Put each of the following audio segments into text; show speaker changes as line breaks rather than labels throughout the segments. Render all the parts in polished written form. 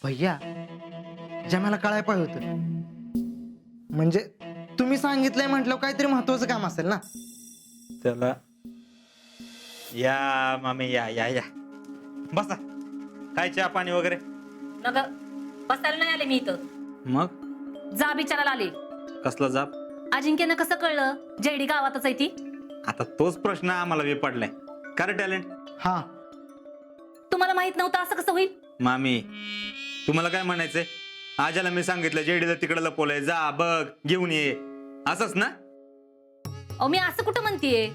भैया जमाला कळाय पाहिजे होतं. म्हणजे तुम्ही सांगितलंय म्हटलं काहीतरी महत्वाचं काम असेल ना.
त्याला या मामी या या या बसा. काय चहा पाणी वगैरे?
नग बसायला नाही आले मी इथं.
मग
जा बिचारायला आले.
कसला जाप?
अजिंक्यनं कसं कळलं जेडी गावातच आहे ती?
आता तोच प्रश्न आम्हाला बी पडलाय. का टॅलेंट?
हा
तुम्हाला माहित नव्हतं असं कसं होईल?
मामी तुम्हाला काय म्हणायचंय? आजाला मी सांगितलं जेडीला तिकडे लपवलंय, जा बघ घेऊन ये, असंच ना?
अहो मी असं कुठं म्हणतीये,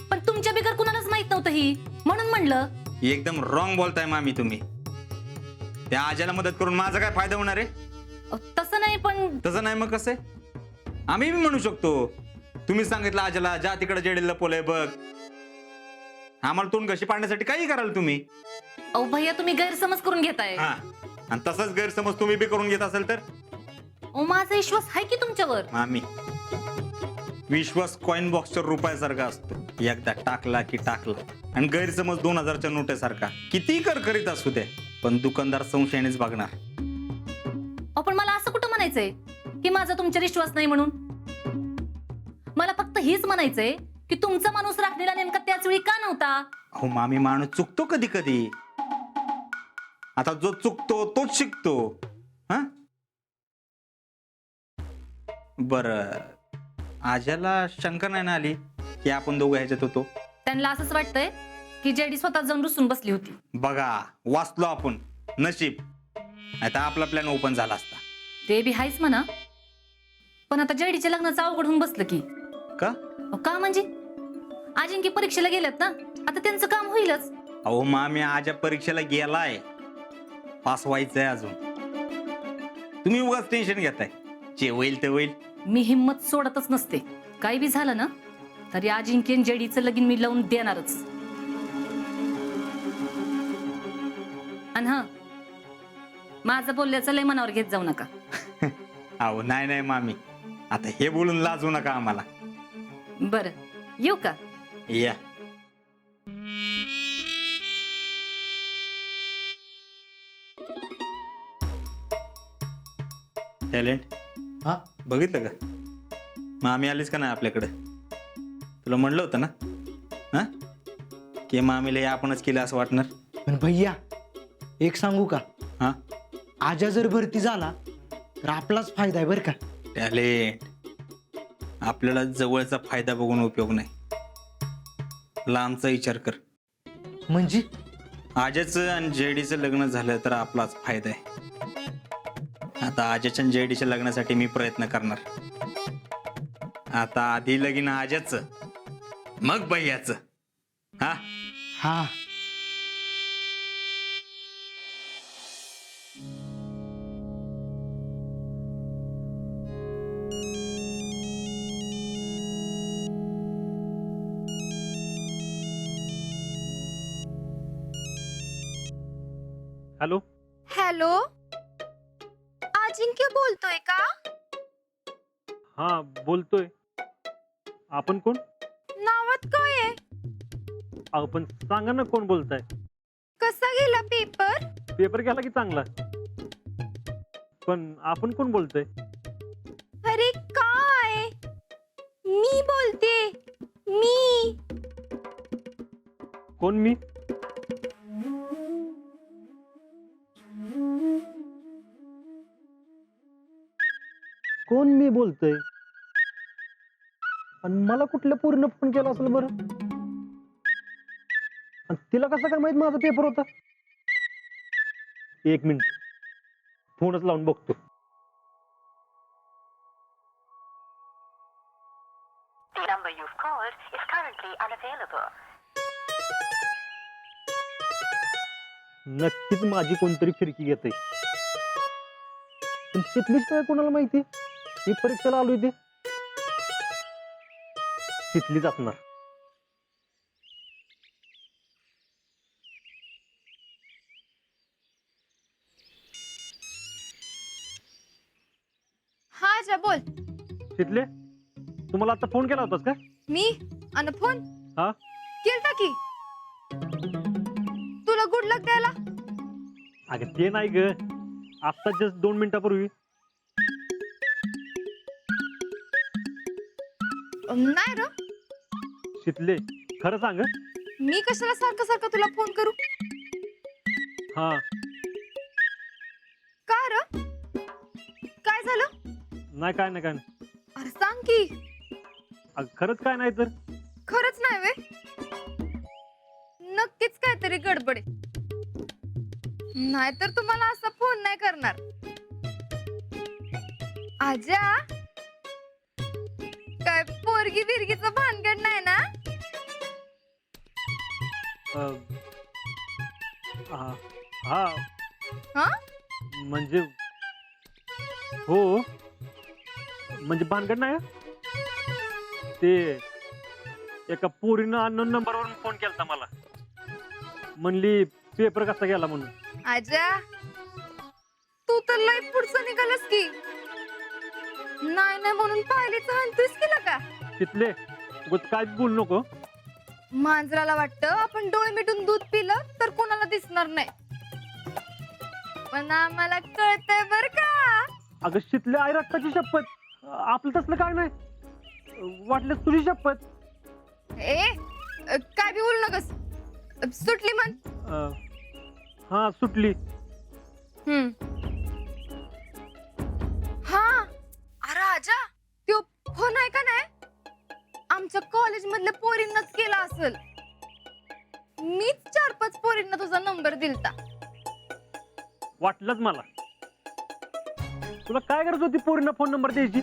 पण तुमच्या बिगर कुणालाच माहित नव्हतं ही, म्हणून म्हणलं.
एकदम रॉंग बोलताय मामी तुम्ही. त्या आजाला मदत करून माझा काय फायदा होणार आहे?
तसं नाही पण.
तसं नाही मग कसं? आम्ही बी म्हणू शकतो तुम्ही सांगितलं आजाला जा तिकडे जेडीला लपवलंय बघ. आम्हाला तोंड कशी पाडण्यासाठी काही कराल तुम्ही?
अहो भैया तुम्ही गैरसमज करून घेताय.
हा आणि तसाच गैरसमज तुम्ही बी करून घेत असेल तर?
अहो माझा विश्वास आहे की तुमच्यावर.
मामी विश्वास कॉइन बॉक्सच्या रुपयासारखा असतो. एकदा टाकला की टाकला. आणि गैरसमज 2000च्या नोटेसारखा. किती करकरीत असू दे पण दुकानदार संशयानेच बघणार.
अहो पण मला असं कुठं म्हणायचंय की माझा तुमच्यावर विश्वास नाही म्हणून. मला फक्त हेच म्हणायचंय की तुमचा माणूस राखणीला नेमका त्याच वेळी का नव्हता?
अहो मामी माणूस चुकतो कधी कधी. आता जो चुकतो तोच शिकतो. हा बर आजाला शंका नाही ना आली की आपण दोघं ह्याच्यात होतो?
त्यांना असंच वाटतंय की जेडी स्वतः जाऊन रुसून बसली होती.
बघा वाचलो आपण. नशीब आता आपला प्लॅन ओपन झाला असता.
ते बी हायच म्हणा, पण आता जेडीच्या लग्नाचं अवघड होऊन बसलं की.
का?
का म्हणजे अजिंक्य परीक्षेला गेल्यात ना, आता त्यांचं काम होईलच.
अहो मामी आजा परीक्षेला गेलाय, पास व्हायचंय अजून. तुम्ही उगाच टेन्शन घेताय. जे होईल ते होईल.
मी हिम्मत सोडतच नसते. काही बी झालं ना तरी अजिंक्य आणि जेडीचं लगीन मी लावून देणारच. आणि हा माझं बोलल्याचं लय मनावर घेत जाऊ नका.
अहो नाही नाही मामी, आता हे बोलून लाजू नका आम्हाला.
बरं येऊ का?
या टॅलेंट.
हा
बघितलं का मामी आलीच का नाही आपल्याकडे? तुला म्हणलं होतं ना हा की मामीला हे आपणच केलं असं वाटणार.
पण भैया एक सांगू का,
हा
आजा जर भरती झाला तर आपलाच फायदा आहे बरं का.
टॅलेंट आपल्याला जवळचा फायदा बघून उपयोग नाही, लांबचा विचार कर.
म्हणजे
आजाचं आणि जेडीचं लग्न झालं तर आपलाच फायदा आहे. आता आजाच्या आणि जेडीच्या लग्नासाठी मी प्रयत्न करणार. आता आधी लगीन आजाचं मग भैयाचं. हा
हा
हॅलो
हॅलो, अजिंक्य बोलतोय का?
हा बोलतोय. आपण कोण?
नावात काय आहे?
अहो पण सांगा ना कोण बोलताय.
कसा गेला पेपर?
पेपर गेला की चांगला, पण आपण कोण बोलतोय?
अरे काय, मी बोलते. मी
कोण मी? कोण मी बोलतोय? आणि मला कुठल्या पूर्ण फोन केला असेल बरं? आणि तिला कसं काय माहित माझा पेपर होता? एक मिनिट फोनच लावून बघतो.
The number you've called is currently unavailable.
नक्कीच माझी कोणतरी फिरकी घेते. पण तिथलीच काय कोणाला माहिती मी परीक्षेला आलोय ते? तिथलीच असणार.
हा जा बोल.
तिथले तुम्हाला आता फोन केला होतास का?
मी अन फोन
हा
केलता की. तुला गुड लक द्यायला.
अगं ते नाही ग, आत्ता जस्ट 2 मिनिटापूर्वी.
नाही र,
शितले, खरं सांग हं?
मी कशाला सारखं सारखं तुला फोन करू?
हा.
का र? काय झालं?
नाही काय नाही काय नाही.
अरे सांग की.
अगं खरंच काय नाही तर.
खरंच नाही वे? नक्कीच काहीतरी गडबड आहे. नाहीतर तुम्हाला असा फोन नाही करणार. आजा, काय पोरगी बिरगीचं भानगड नाही ना?
अं, हा हा,
हा?
म्हणजे हो, म्हणजे भानगड नाही हं? ते एका पोरीनं अननोन नंबरवरून फोन केलता मला, म्हणली पेपर कसा गेला म्हणून.
आजा, तू तर लय पुढचं निघालस की. नाही नाही म्हणून पाहिलीच हाणतोयस केला का?
तिथले उगाच काय बोलू नको.
मांजराला वाटतं आपण डोळे मिटून दूध पिलं तर कोणाला दिसणार नाही, पण आम्हाला कळतंय बर का.
अगं शितले, आई रक्ताची शपथ, आपलं तसलं काय नाही. वाटलं तुझी शपथ.
काय बी बोलू नकस. सुटली म्हण.
हा सुटली.
हा, अरे आजा, त्यो फोन आहे का नाही, आमच्या कॉलेज मधल्या पोरींनाच केला असेल. मीच 4-5 पोरींना तुझा नंबर दिलता.
वाटलंच मला. तुला काय गरज होती पोरींना फोन नंबर द्यायची?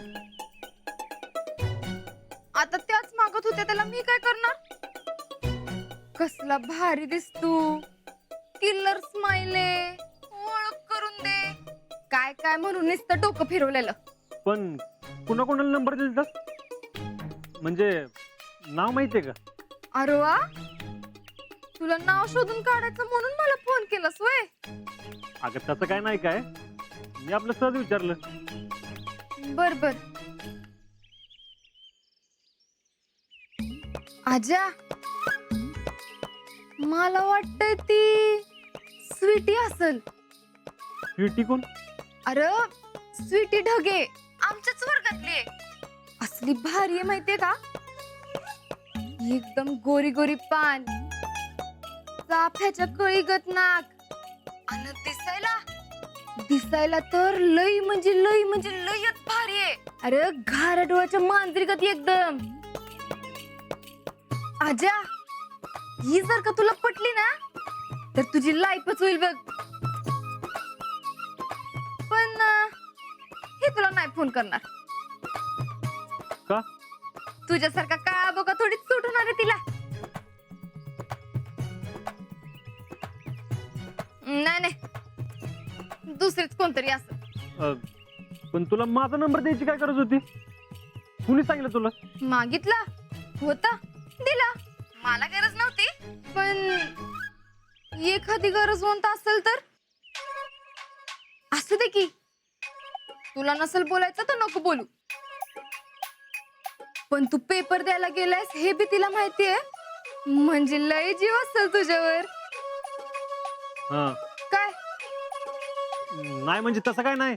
आता त्याच मागत होत्या, त्याला मी काय करणार? कसला भारी दिसतो, किलर स्माइल आहे, ओळख करून दे, काय काय म्हणून नुसतं डोकं फिरवलेलं.
पण कुणा कोणाला नंबर दिला? म्हणजे नाव माहितीये का?
अरे वा, तुला नाव शोधून काढायचं म्हणून मला फोन केलास वय?
अगं तसं काय नाही काय, मी आपलं सहज विचारलं.
बर बर. आजा, मला वाटतंय ती स्वीटी असल.
स्वीटी कोण?
अरे स्वीटी ढगे, आमच्याच वर्गातली आहे. असली भारी आहे माहितीये का, एकदम गोरी गोरी पान, चाफ्याच्या कळीगत नाक, आणि दिसायला दिसायला तर लई म्हणजे लयच भारी आहे. अरे घारा डोळ्याच्या मांजरीगत एकदम. आजा, ही जर का तुला पटली ना तर तुझी लाईफच होईल बघ. पण हे तुला नाही फोन करणार.
का?
तुझ्यासारखा काळा बोका थोडीच सूट होणार आहे तिला. नाही नाही, दुसरीच कोणतरी असं.
पण तुला माझा नंबर द्यायची काय गरज होती? कुणी सांगितलं तुला?
मागितला होता, दिला. मला गरज नव्हती, पण एखादी गरज होत असेल तर असू दे की. तुला नसेल बोलायचं तर नको बोलू. पण तू पेपर द्यायला गेलायस हे बी तिला माहितीये, म्हणजे लय जीव असेल तुझ्यावर.
हा.
काय?
नाही म्हणजे तसं काय नाही.